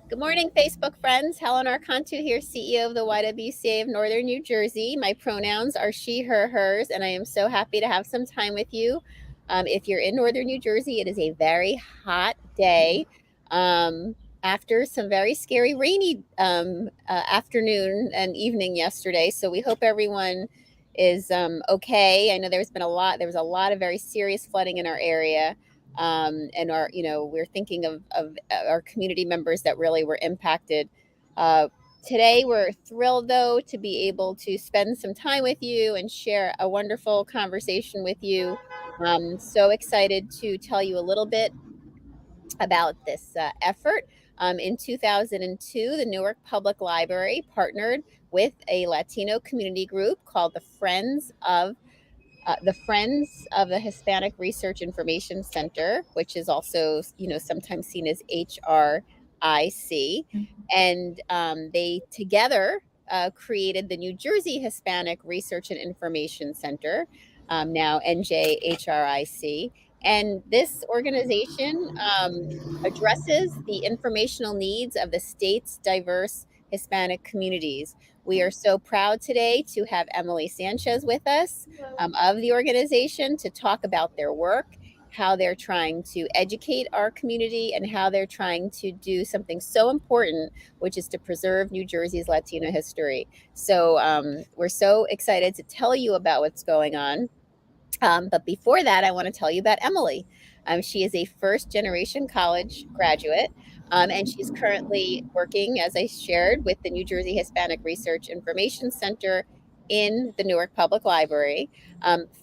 Good morning, Facebook friends. Helen Arcantu here, CEO of the YWCA of Northern New Jersey. My pronouns are she, her, hers, and I am so happy to have some time with you. If you're in Northern New Jersey, it is a very hot day after some very scary rainy afternoon and evening yesterday. So we hope everyone is okay. I know there was a lot of very serious flooding in our area. And we're thinking of our community members that really were impacted. Uh, Today, we're thrilled though to be able to spend some time with you and share a wonderful conversation with you. So excited to tell you a little bit about this effort. In 2002, the Newark Public Library partnered with a Latino community group called the Friends of the Hispanic Research Information Center, which is also, sometimes seen as HRIC, and they together created the New Jersey Hispanic Research and Information Center, now NJHRIC. And this organization addresses the informational needs of the state's diverse Hispanic communities. We are so proud today to have Emily Sánchez with us of the organization to talk about their work, how they're trying to educate our community, and how they're trying to do something so important, which is to preserve New Jersey's Latino history. So we're so excited to tell you about what's going on. But before that, I want to tell you about Emily. She is a first generation college graduate, and she's currently working, as I shared, with the New Jersey Hispanic Research Information Center in the Newark Public Library.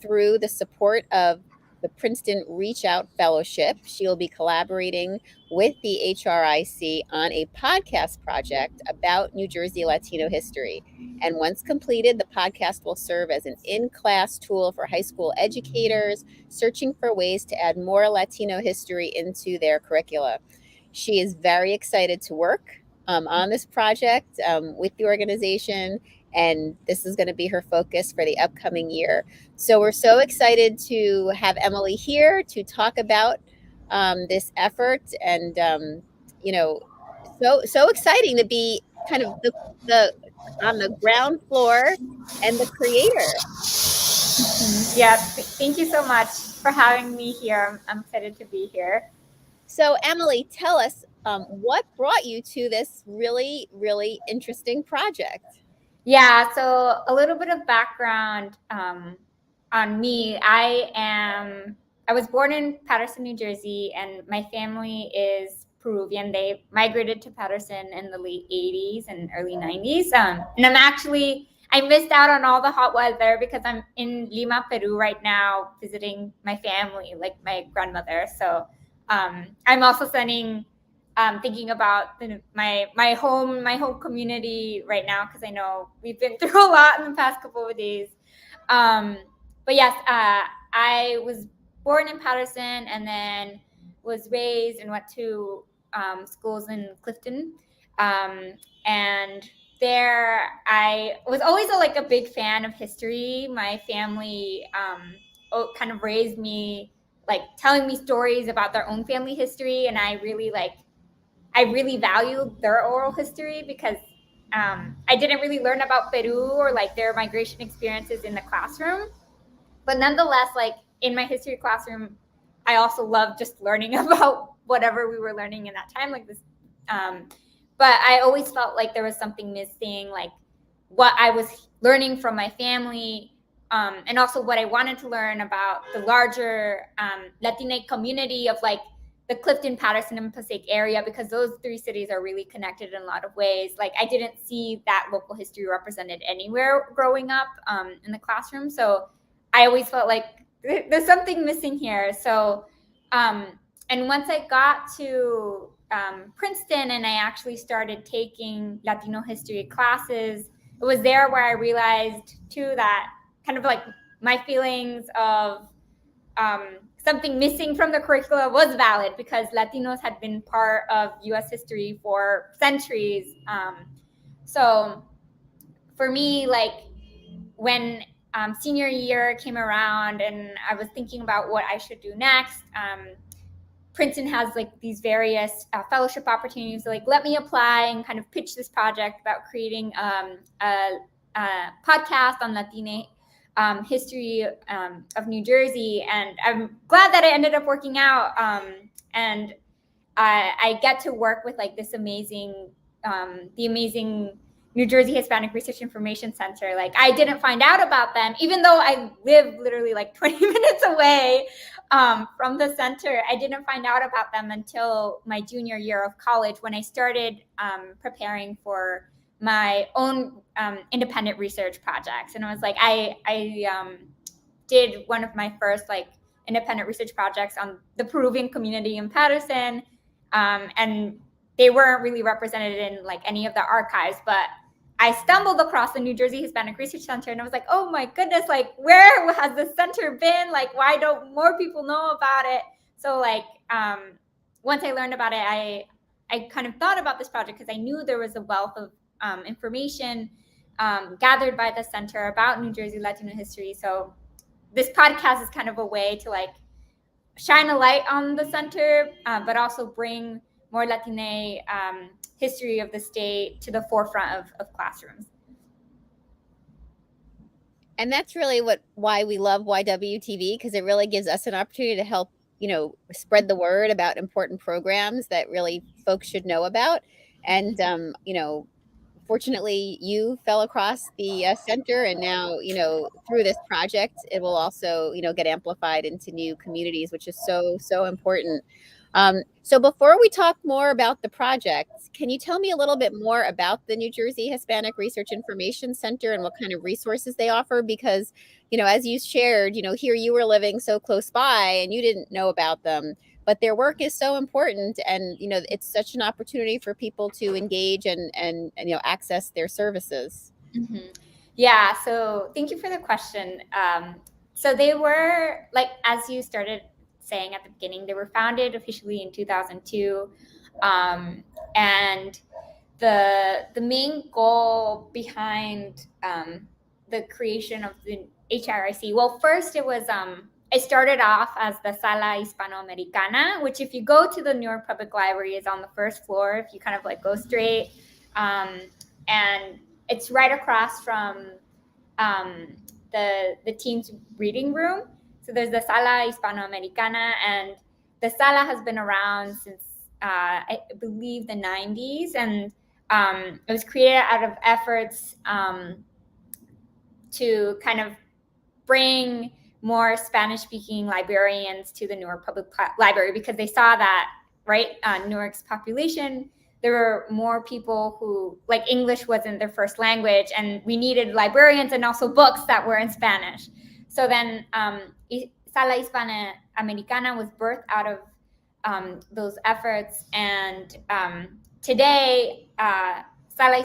Through the support of the Princeton ReachOut Fellowship, she will be collaborating with the HRIC on a podcast project about New Jersey Latino history. And once completed, the podcast will serve as an in class tool for high school educators searching for ways to add more Latino history into their curricula. She is very excited to work on this project with the organization, and this is going to be her focus for the upcoming year. So we're so excited to have Emily here to talk about this effort, and so exciting to be kind of the on the ground floor and the creator. Yeah, thank you so much for having me here. I'm excited to be here. So, Emily, tell us what brought you to this really, really interesting project. Yeah, so a little bit of background on me. I was born in Paterson, New Jersey, and my family is Peruvian. They migrated to Paterson in the late 80s and early 90s. And I missed out on all the hot weather because I'm in Lima, Peru right now, visiting my family, like my grandmother. So I'm also thinking about my home community right now because I know we've been through a lot in the past couple of days. But yes, I was born in Paterson and then was raised and went to schools in Clifton, and there I was always a big fan of history. My family kind of raised me telling me stories about their own family history, and I really value their oral history because I didn't really learn about Peru or their migration experiences in the classroom. But nonetheless, in my history classroom, I also loved just learning about whatever we were learning in that time, like this. But I always felt like there was something missing, like what I was learning from my family, and also what I wanted to learn about the larger Latinx community of the Clifton, Paterson, and Passaic area, because those three cities are really connected in a lot of ways. I didn't see that local history represented anywhere growing up in the classroom. So I always felt like there's something missing here. So, and once I got to Princeton and I actually started taking Latino history classes, it was there where I realized too that kind of my feelings of something missing from the curricula was valid because Latinos had been part of U.S. history for centuries. So for me, when senior year came around and I was thinking about what I should do next, Princeton has like these various fellowship opportunities. So, like, let me apply and kind of pitch this project about creating a podcast on Latina history of New Jersey. And I'm glad that it ended up working out. And I get to work with like this amazing, the amazing New Jersey Hispanic Research Information Center. Like, I didn't find out about them, even though I live literally like 20 minutes away from the center. I didn't find out about them until my junior year of college, when I started preparing for my own independent research projects. And I was like, I did one of my first like independent research projects on the Peruvian community in Patterson. And they weren't really represented in like any of the archives, but I stumbled across the New Jersey Hispanic Research Center, and I was like, oh my goodness, like, where has the center been? Like, why don't more people know about it? So like, once I learned about it, I kind of thought about this project because I knew there was a wealth of information gathered by the center about New Jersey Latino history. So this podcast is kind of a way to like shine a light on the center, but also bring more Latina history of the state to the forefront of classrooms. And that's really why we love YWTV, because it really gives us an opportunity to help, spread the word about important programs that really folks should know about. And, fortunately, you fell across the center, and now, through this project, it will also, get amplified into new communities, which is so, so important. So before we talk more about the project, can you tell me a little bit more about the New Jersey Hispanic Research Information Center and what kind of resources they offer? Because, as you shared, here you were living so close by and you didn't know about them, but their work is so important, and, it's such an opportunity for people to engage and access their services. Mm-hmm. Yeah, so thank you for the question. So they were, like, as you started saying at the beginning, they were founded officially in 2002, and the main goal behind the creation of the HRIC, well, first it was it started off as the Sala Hispanoamericana, which, if you go to the New York Public Library, is on the first floor if you kind of like go straight, and it's right across from the team's reading room. So there's the Sala Hispanoamericana, and the Sala has been around since I believe the 90s, and it was created out of efforts to kind of bring more Spanish-speaking librarians to the Newark Public Library, because they saw that, right, Newark's population, there were more people who, like, English wasn't their first language, and we needed librarians and also books that were in Spanish. So then Sala Hispanoamericana was birthed out of those efforts, and today Sala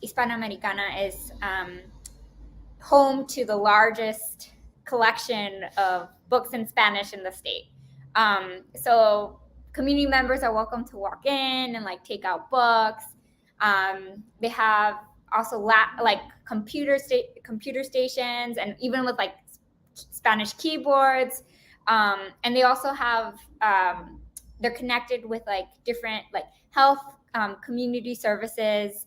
Hispanoamericana is home to the largest collection of books in Spanish in the state. So community members are welcome to walk in and like take out books. They have also like computer stations, and even with like Spanish keyboards. And they also have they're connected with like different like health community services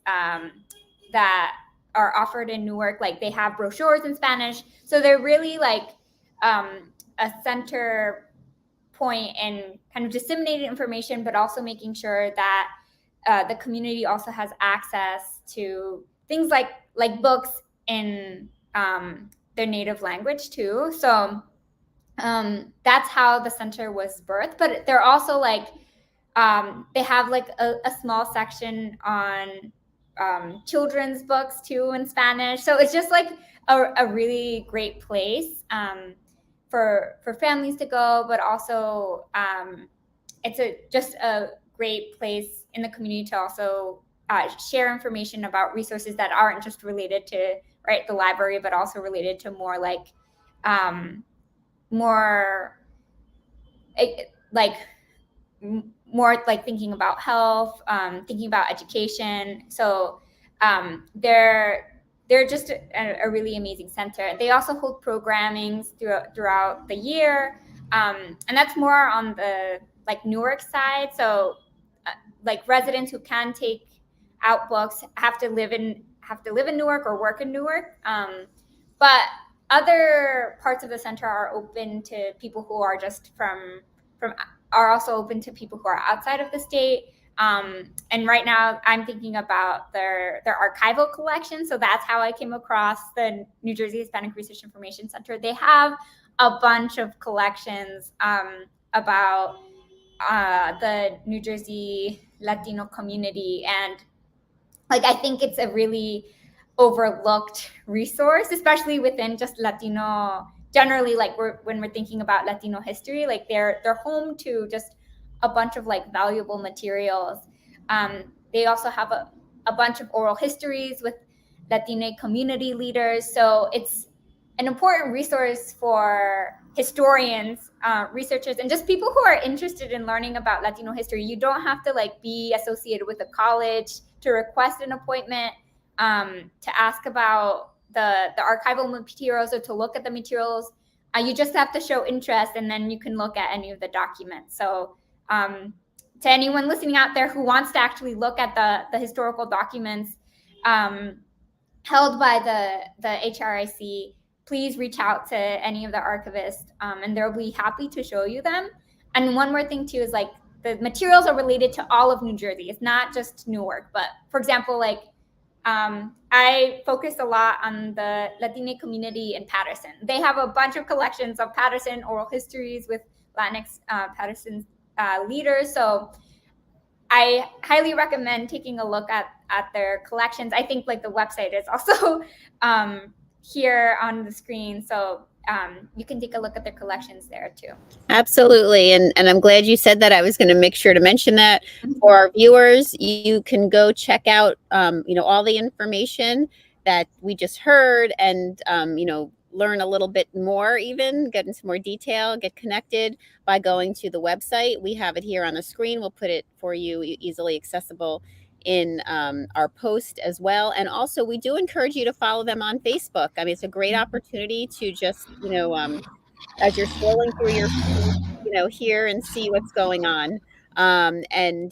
that are offered in Newark. Like, they have brochures in Spanish, so they're really like a center point in kind of disseminating information, but also making sure that the community also has access to things like books in their native language too. So that's how the center was birthed. But they're also like they have like a small section on children's books too in Spanish. So it's just like a really great place for families to go, but also it's just a great place in the community to also share information about resources that aren't just related to, right, the library, but also related to more like more thinking about health, thinking about education. So they're just a really amazing center. They also hold programmings throughout the year. And that's more on the like Newark side. So like residents who can take out books have to live in Newark or work in Newark. But other parts of the center are open to people who are just from are also open to people who are outside of the state. And right now I'm thinking about their archival collection. So that's how I came across the New Jersey Hispanic Research Information Center. They have a bunch of collections about the New Jersey Latino community. And like, I think it's a really overlooked resource, especially within just Latino, generally, like when we're thinking about Latino history, like they're home to just a bunch of like valuable materials. They also have a bunch of oral histories with Latino community leaders. So it's an important resource for historians, researchers, and just people who are interested in learning about Latino history. You don't have to like be associated with a college to request an appointment, to ask about the archival materials or to look at the materials. You just have to show interest, and then you can look at any of the documents. So to anyone listening out there who wants to actually look at the historical documents held by the HRIC, please reach out to any of the archivists, and they'll be happy to show you them. And one more thing too is like the materials are related to all of New Jersey. It's not just Newark, but for example, like I focused a lot on the Latino community in Paterson. They have a bunch of collections of Paterson oral histories with Latinx Paterson leaders. So I highly recommend taking a look at their collections. I think like the website is also here on the screen. So you can take a look at their collections there too. Absolutely. And I'm glad you said that. I was going to make sure to mention that for our viewers. You can go check out, all the information that we just heard and, learn a little bit more, even get into more detail, get connected by going to the website. We have it here on the screen. We'll put it for you easily accessible in our post as well. And also we do encourage you to follow them on Facebook. I mean, it's a great opportunity to just, as you're scrolling through your feed, hear and see what's going on. And,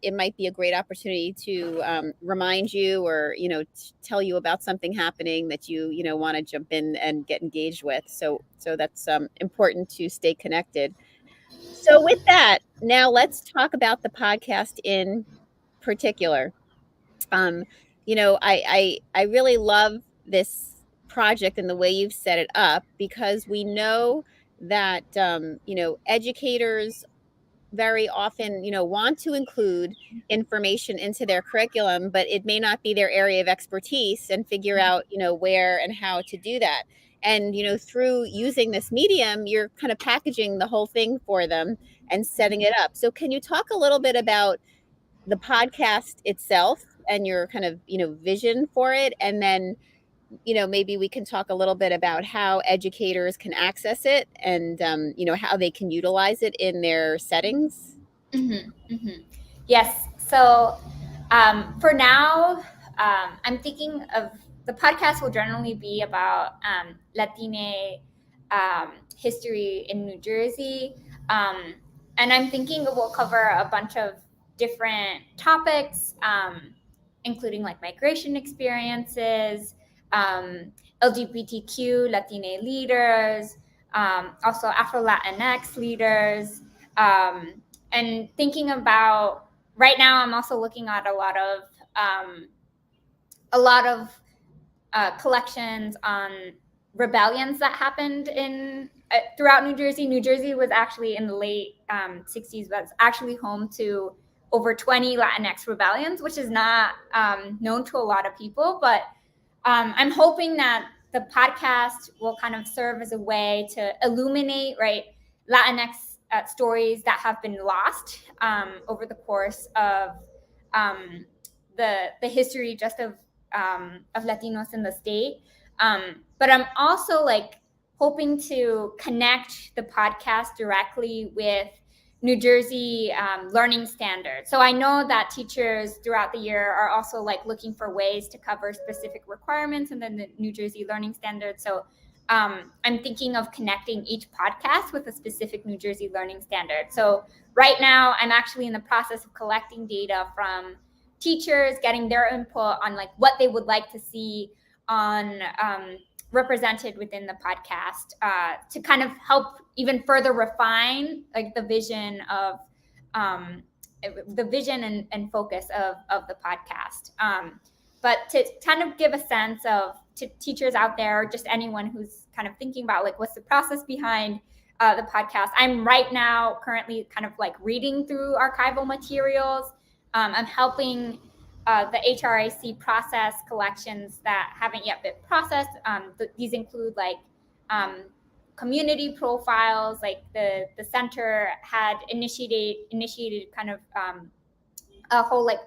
it might be a great opportunity to remind you or, tell you about something happening that you want to jump in and get engaged with. So that's important to stay connected. So with that, now let's talk about the podcast in particular. I really love this project and the way you've set it up, because we know that educators very often want to include information into their curriculum, but it may not be their area of expertise, and figure out where and how to do that. And through using this medium, you're kind of packaging the whole thing for them and setting it up. So can you talk a little bit about the podcast itself and your kind of vision for it, and then maybe we can talk a little bit about how educators can access it, and how they can utilize it in their settings. Yes. So for now, I'm thinking of the podcast will generally be about Latine history in New Jersey, and I'm thinking it will cover a bunch of different topics, including like migration experiences, LGBTQ Latine leaders, also Afro-Latinx leaders, and thinking about right now, I'm also looking at a lot of collections on rebellions that happened in throughout New Jersey. New Jersey was actually in the late 60s, was actually home to over 20 Latinx rebellions, which is not known to a lot of people. But I'm hoping that the podcast will kind of serve as a way to illuminate, right, Latinx stories that have been lost over the course of the history just of Latinos in the state. But I'm also like hoping to connect the podcast directly with New Jersey learning standards. So I know that teachers throughout the year are also like looking for ways to cover specific requirements and then the New Jersey learning standards. So I'm thinking of connecting each podcast with a specific New Jersey learning standard. So right now, I'm actually in the process of collecting data from teachers, getting their input on like what they would like to see on represented within the podcast, to kind of help even further refine like the vision of and focus of the podcast. But to kind of give a sense of to teachers out there, or just anyone who's kind of thinking about like what's the process behind the podcast. I'm right now currently kind of like reading through archival materials. I'm helping the HRIC process collections that haven't yet been processed. These include like community profiles, like the center had initiated kind of a whole like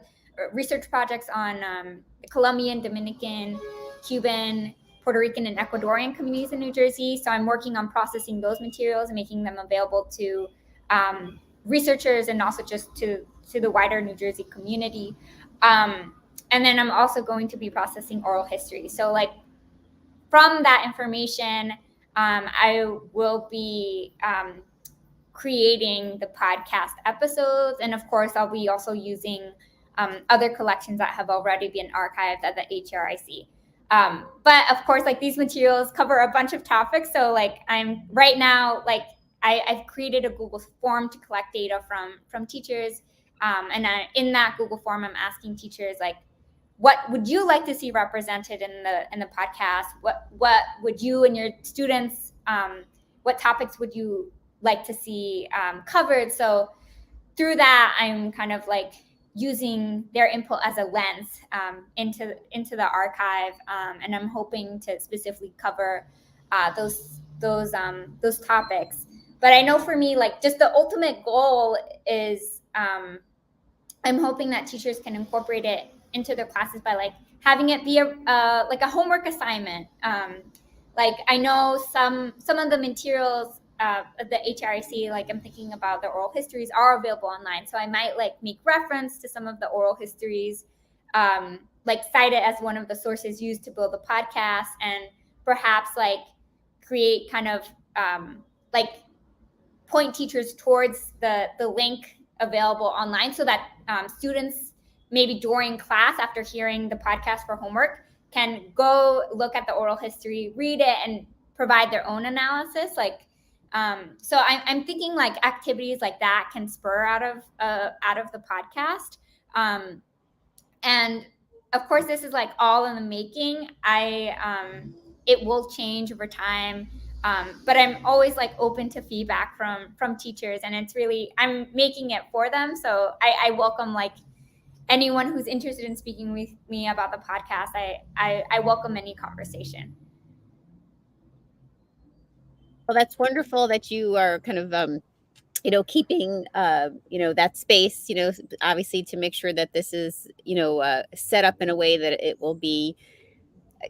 research projects on Colombian, Dominican, Cuban, Puerto Rican, and Ecuadorian communities in New Jersey. So I'm working on processing those materials and making them available to researchers and also just to the wider New Jersey community. And then I'm also going to be processing oral history. So like from that information, I will be creating the podcast episodes. And of course, I'll be also using other collections that have already been archived at the HRIC. But of course, like these materials cover a bunch of topics. So like I'm right now, like I've created a Google form to collect data from teachers. And in that Google form, I'm asking teachers like, what would you like to see represented in the podcast? What would you and your students, what topics would you like to see covered? So through that, I'm kind of like using their input as a lens into the archive, and I'm hoping to specifically cover those topics. But I know for me, like just the ultimate goal is I'm hoping that teachers can incorporate it into their classes by like having it be like a homework assignment. Like I know some of the materials of the HRIC, like I'm thinking about the oral histories, are available online. So I might like make reference to some of the oral histories, like cite it as one of the sources used to build the podcast, and perhaps like create kind of like point teachers towards the link available online, so that students maybe during class after hearing the podcast for homework can go look at the oral history, read it, and provide their own analysis. Like so I'm thinking like activities like that can spur out of the podcast. And of course, this is like all in the making. It will change over time. But I'm always like open to feedback from teachers, and it's really, I'm making it for them. So I welcome like anyone who's interested in speaking with me about the podcast. I welcome any conversation. Well, that's wonderful that you are kind of keeping that space, obviously to make sure that this is set up in a way that it will be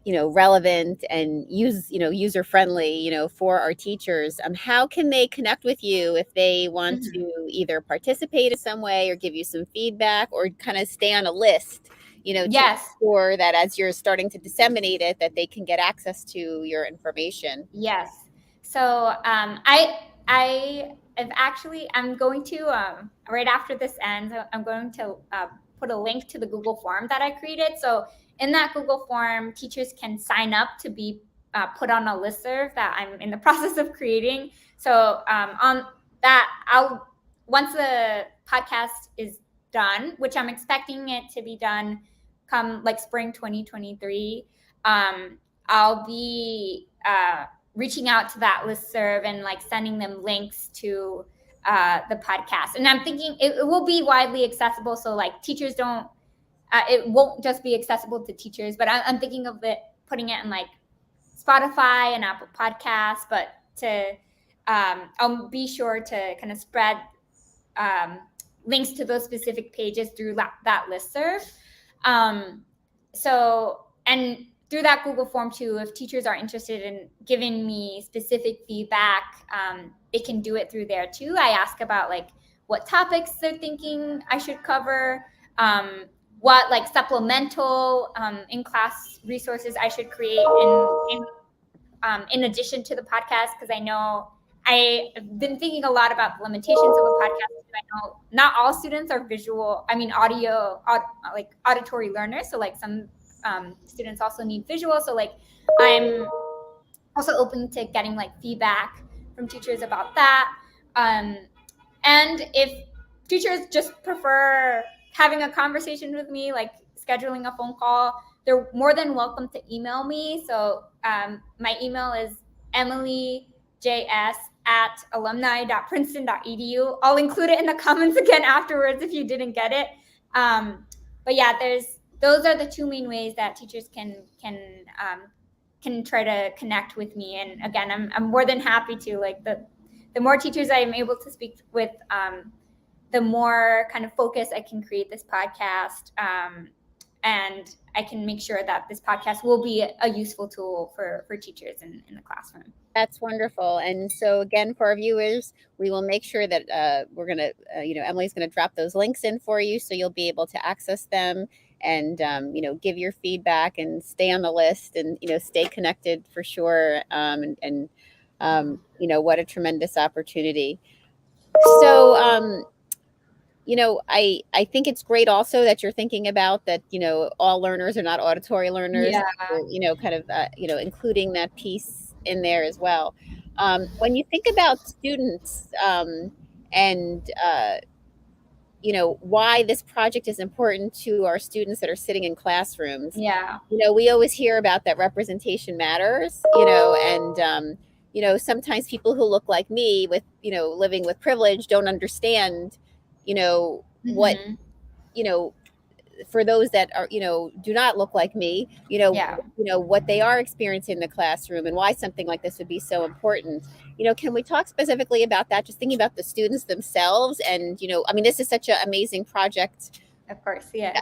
relevant and user friendly, for our teachers. How can they connect with you if they want Mhm. to either participate in some way or give you some feedback or kind of stay on a list, to Yes. ensure that as you're starting to disseminate it, that they can get access to your information? Yes. So I have actually, I'm going to right after this ends, I'm going to put a link to the Google form that I created. So in that Google form, teachers can sign up to be put on a listserv that I'm in the process of creating. So on that, once the podcast is done, which I'm expecting it to be done come like spring 2023, I'll be reaching out to that listserv and like sending them links to the podcast. And I'm thinking it will be widely accessible. So like teachers don't, it won't just be accessible to teachers, but I'm thinking of it, putting it in like Spotify and Apple Podcasts, but I'll be sure to kind of spread links to those specific pages through that listserv. So, and through that Google form too, if teachers are interested in giving me specific feedback, they can do it through there too. I ask about like what topics they're thinking I should cover, what like supplemental in-class resources I should create in in addition to the podcast, because I know I've been thinking a lot about the limitations of a podcast. I know not all students are like auditory learners. So like some students also need visual. So like I'm also open to getting like feedback from teachers about that. And if teachers just prefer having a conversation with me, like scheduling a phone call, they're more than welcome to email me. So my email is emilyjs@alumni.princeton.edu. I'll include it in the comments again afterwards if you didn't get it. But yeah, those are the two main ways that teachers can try to connect with me. And again, I'm more than happy to. Like the more teachers I'm able to speak with, the more kind of focus I can create this podcast. And I can make sure that this podcast will be a useful tool for teachers in the classroom. That's wonderful. And so again, for our viewers, we will make sure that we're going to, Emily's going to drop those links in for you so you'll be able to access them and, give your feedback and stay on the list and, stay connected for sure. What a tremendous opportunity. So, I think it's great also that you're thinking about that, all learners are not auditory learners, Yeah. kind of, including that piece in there as well. When you think about students and, why this project is important to our students that are sitting in classrooms, Yeah. we always hear about that representation matters, and, sometimes people who look like me with, living with privilege don't understand, what, Mhm. for those that are, do not look like me, Yeah. what they are experiencing in the classroom and why something like this would be so important. Can we talk specifically about that? Just thinking about the students themselves and, this is such an amazing project, Of course. Yeah.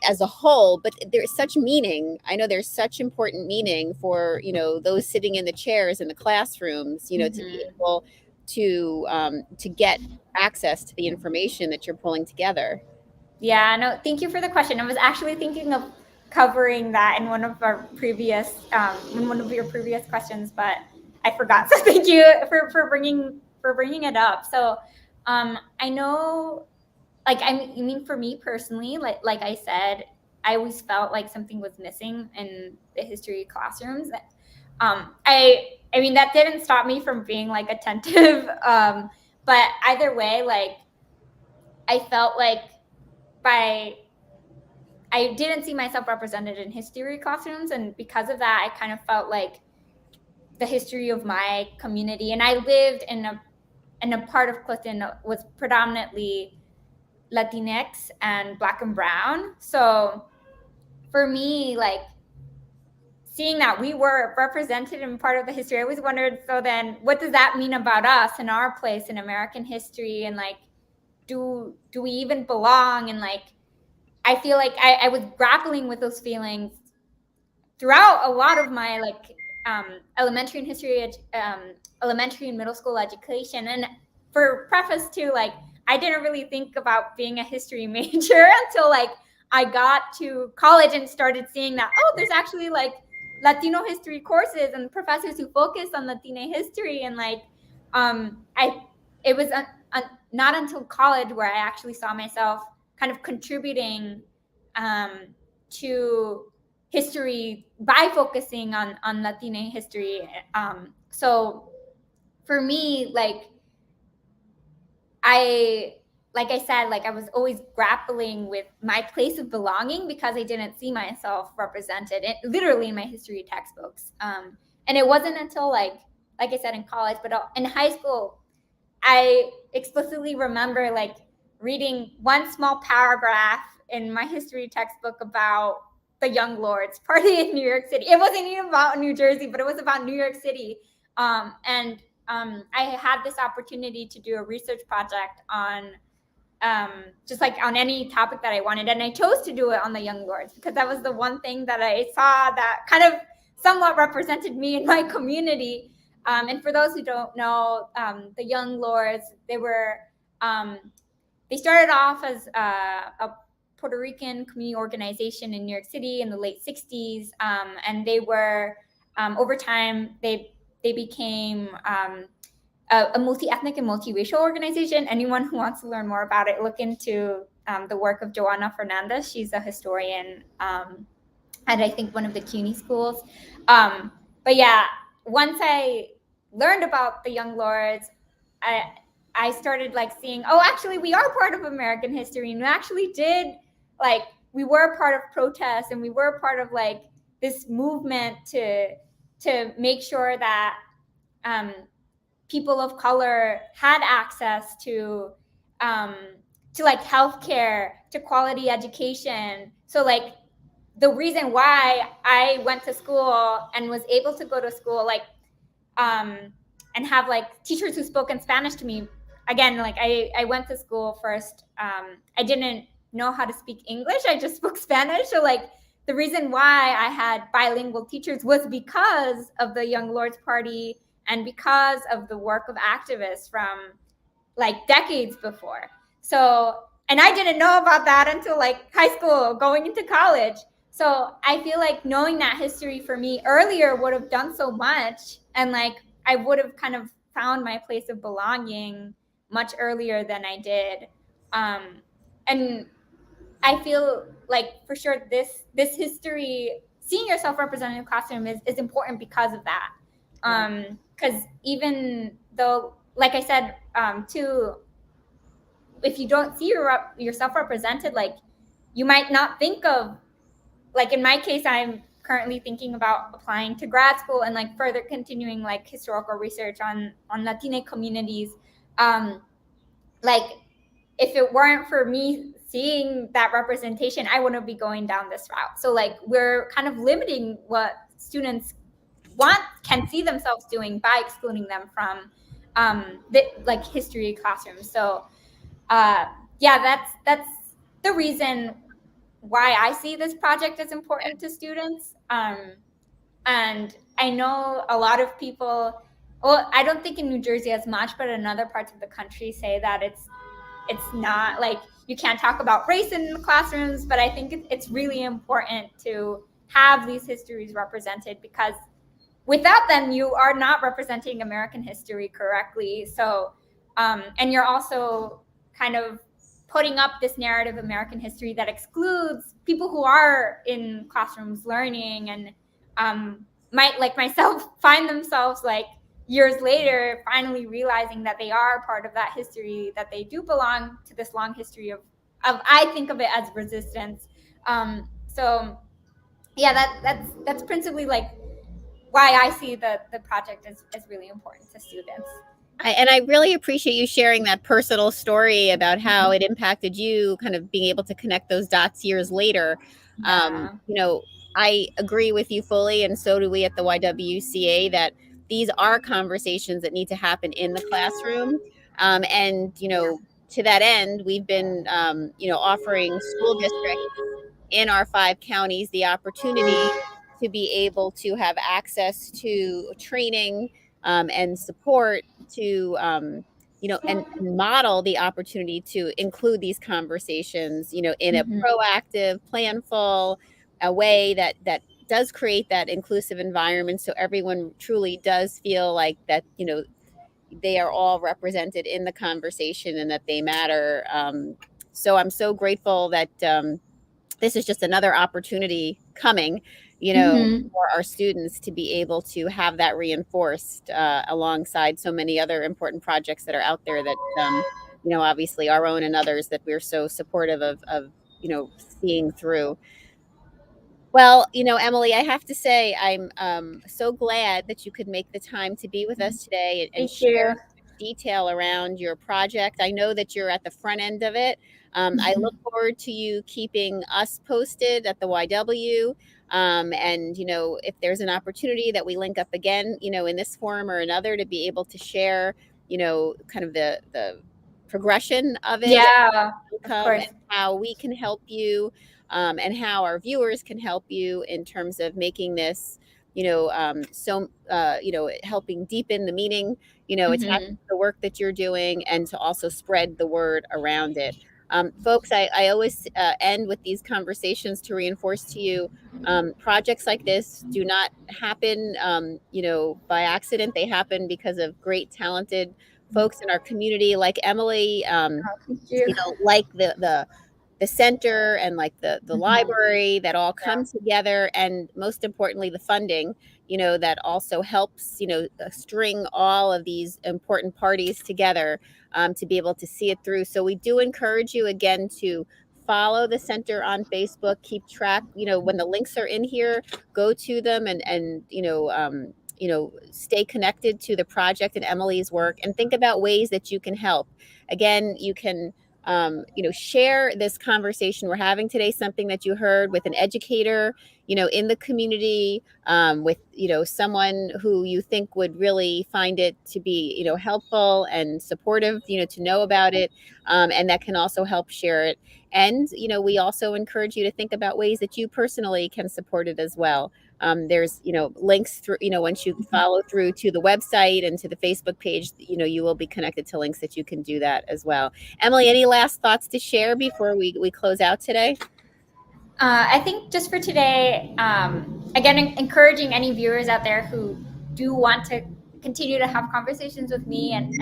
as a whole, but there's such meaning. I know there's such important meaning for, those sitting in the chairs in the classrooms, to be able to get access to the information that you're pulling together. Yeah, no, thank you for the question. I was actually thinking of covering that in one of our previous, in one of your previous questions, but I forgot. So thank you for bringing it up. So, I know, like, I mean, for me personally, like I said, I always felt like something was missing in the history classrooms. I mean, that didn't stop me from being like attentive. But either way, like, I felt like I didn't see myself represented in history classrooms, and because of that, I kind of felt like the history of my community, and I lived in a part of Clifton that was predominantly Latinx and Black and Brown. So for me, like, seeing that we were represented in part of the history, I always wondered, so then what does that mean about us and our place in American history? And like, do we even belong? And like, I feel like I was grappling with those feelings throughout a lot of my like elementary and elementary and middle school education. And for preface too, like, I didn't really think about being a history major until like I got to college and started seeing that, oh, there's actually like Latino history courses and professors who focus on Latina history. And like, it was not until college where I actually saw myself kind of contributing to history by focusing on Latina history. So for me, like I said, like I was always grappling with my place of belonging because I didn't see myself represented literally in my history textbooks. And it wasn't until like I said in college, but in high school, I explicitly remember like reading one small paragraph in my history textbook about the Young Lords Party in New York City. It wasn't even about New Jersey, but it was about New York City. And I had this opportunity to do a research project on just like on any topic that I wanted. And I chose to do it on the Young Lords because that was the one thing that I saw that kind of somewhat represented me in my community. And for those who don't know, the Young Lords, they started off as a Puerto Rican community organization in New York City in the late 60s. And they were over time, they became a multi-ethnic and multiracial organization. Anyone who wants to learn more about it, look into the work of Joanna Fernandez. She's a historian at, I think, one of the CUNY schools. But yeah, once I learned about the Young Lords, I started like seeing, oh, actually, we are part of American history, and we actually did, like, we were part of protests, and we were part of like this movement to make sure that people of color had access to like healthcare, to quality education. So like the reason why I went to school and was able to go to school, like, and have like teachers who spoke in Spanish to me. Again, like I went to school first. I didn't know how to speak English. I just spoke Spanish. So like the reason why I had bilingual teachers was because of the Young Lords Party and because of the work of activists from like decades before. So, and I didn't know about that until like high school, going into college. So I feel like knowing that history for me earlier would have done so much, and like I would have kind of found my place of belonging much earlier than I did. And I feel like for sure this history, seeing yourself represented in the classroom is important because of that. Because even though, like I said, too, if you don't see yourself represented, like you might not think of, like in my case, I'm currently thinking about applying to grad school and like further continuing like historical research on Latina communities. Like if it weren't for me seeing that representation, I wouldn't be going down this route. So like we're kind of limiting what students can see themselves doing by excluding them from the like history classrooms. So yeah, that's the reason why I see this project as important to students. And I know a lot of people, well, I don't think in New Jersey as much, but in other parts of the country say that it's not like you can't talk about race in the classrooms, but I think it's really important to have these histories represented, because without them, you are not representing American history correctly. So, and you're also kind of putting up this narrative of American history that excludes people who are in classrooms learning and might, like myself, find themselves like years later finally realizing that they are part of that history, that they do belong to this long history of I think of it as resistance. So yeah, that's principally like why I see the project as really important to students. And I really appreciate you sharing that personal story about how it impacted you, kind of being able to connect those dots years later. Yeah. You know, I agree with you fully, and so do we at the YWCA, that these are conversations that need to happen in the classroom. And, you know, to that end, we've been, you know, offering school districts in our 5 counties the opportunity to be able to have access to training and support to you know, and model the opportunity to include these conversations, you know, in a proactive, planful a way that does create that inclusive environment, so everyone truly does feel like that, you know, they are all represented in the conversation and that they matter. So I'm so grateful that this is just another opportunity coming, you know, for our students to be able to have that reinforced alongside so many other important projects that are out there that, you know, obviously our own and others that we're so supportive of, you know, seeing through. Well, you know, Emily, I have to say, I'm so glad that you could make the time to be with us today and Thank share you. so much detail around your project. I know that you're at the front end of it. I look forward to you keeping us posted at the YW. And, you know, if there's an opportunity that we link up again, you know, in this forum or another, to be able to share, you know, kind of the progression of it, Yeah, of outcome, course. and how we can help you, and how our viewers can help you in terms of making this, you know, you know, helping deepen the meaning, you know, attach Mhm. the work that you're doing and to also spread the word around it. Folks, I always end with these conversations to reinforce to you, projects like this do not happen, by accident. They happen because of great, talented folks in our community, like Emily, Thank you. like the center and like the library, that all come together, and most importantly the funding, that also helps, string all of these important parties together, to be able to see it through. So we do encourage you again to follow the center on Facebook, keep track, when the links are in here, go to them, and stay connected to the project and Emily's work, and think about ways that you can help. Again, you can, share this conversation we're having today, something that you heard, with an educator, in the community, with, someone who you think would really find it to be, helpful and supportive, to know about it, and that can also help share it. And, we also encourage you to think about ways that you personally can support it as well. There's, links through, once you follow through to the website and to the Facebook page, you will be connected to links that you can do that as well. Emily, any last thoughts to share before we close out today? I think just for today, again, encouraging any viewers out there who do want to continue to have conversations with me, and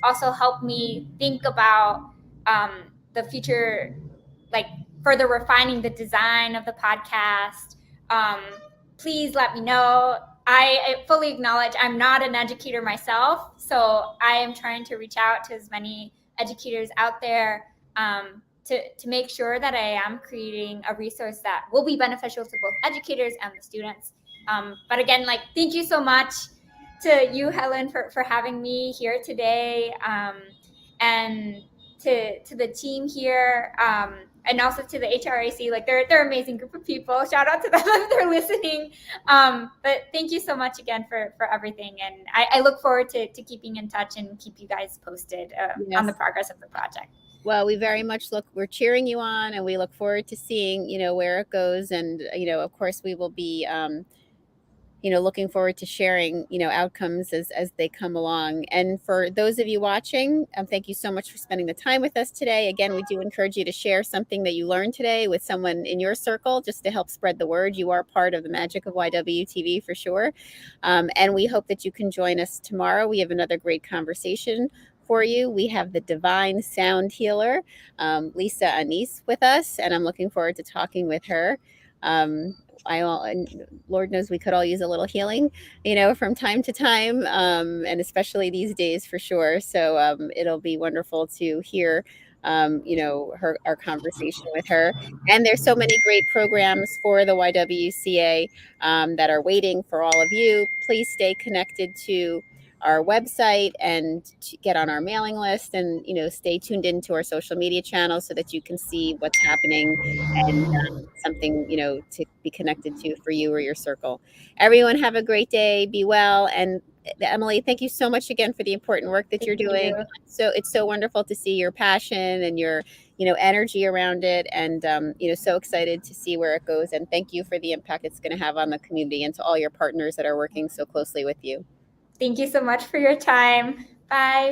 also help me think about the future, like further refining the design of the podcast. Please let me know. I fully acknowledge I'm not an educator myself, so I am trying to reach out to as many educators out there, to make sure that I am creating a resource that will be beneficial to both educators and the students. But again, thank you so much to you, Helen, for having me here today, and to the team here, and also to the HRIC. They're an amazing group of people. Shout out to them if they're listening. But thank you so much again for everything. And I look forward to keeping in touch and keep you guys posted on the progress of the project. Well, we very much we're cheering you on, and we look forward to seeing, where it goes. And, of course, we will be, looking forward to sharing, outcomes as they come along. And for those of you watching, thank you so much for spending the time with us today. Again, we do encourage you to share something that you learned today with someone in your circle, just to help spread the word. You are part of the magic of YWTV for sure. And we hope that you can join us tomorrow. We have another great conversation for you. We have the divine sound healer, Lisa Anise, with us, and I'm looking forward to talking with her. And Lord knows we could all use a little healing, from time to time, and especially these days for sure. So it'll be wonderful to hear, our conversation with her. And there's so many great programs for the YWCA that are waiting for all of you. Please stay connected to our website and get on our mailing list, and stay tuned into our social media channels so that you can see what's happening, and something to be connected to for you or your circle. Everyone have a great day, be well, and Emily, thank you so much again for the important work that you're doing. So it's so wonderful to see your passion and your energy around it, and so excited to see where it goes. And thank you for the impact it's going to have on the community, and to all your partners that are working so closely with you. Thank you so much for your time. Bye.